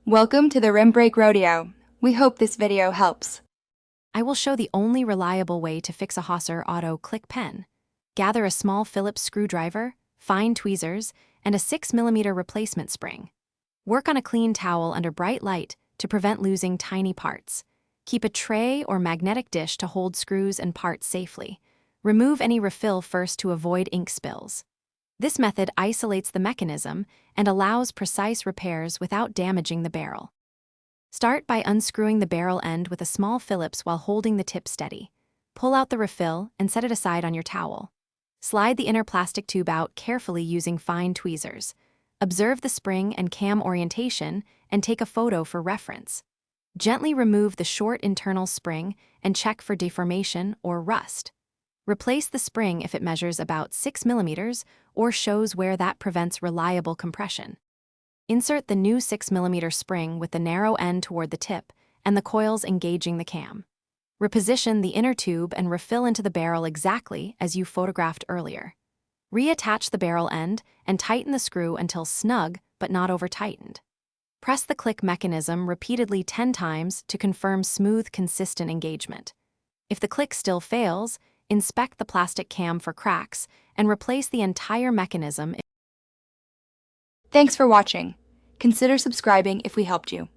Welcome to the Rim Break Rodeo. We hope this video helps. I will show the only reliable way to fix a Hauser Auto Click Pen. Gather a small Phillips screwdriver, fine tweezers, and a 6mm replacement spring. Work on a clean towel under bright light to prevent losing tiny parts. Keep a tray or magnetic dish to hold screws and parts safely. Remove any refill first to avoid ink spills. This method isolates the mechanism and allows precise repairs without damaging the barrel. Start by unscrewing the barrel end with a small Phillips while holding the tip steady. Pull out the refill and set it aside on your towel. Slide the inner plastic tube out carefully using fine tweezers. Observe the spring and cam orientation and take a photo for reference. Gently remove the short internal spring and check for deformation or rust. Replace the spring if it measures about 6mm or shows wear that prevents reliable compression. Insert the new 6mm spring with the narrow end toward the tip and the coils engaging the cam. Reposition the inner tube and refill into the barrel exactly as you photographed earlier. Reattach the barrel end and tighten the screw until snug but not over-tightened. Press the click mechanism repeatedly 10 times to confirm smooth, consistent engagement. If the click still fails, inspect the plastic cam for cracks and replace the entire mechanism. Thanks for watching. Consider subscribing if we helped you.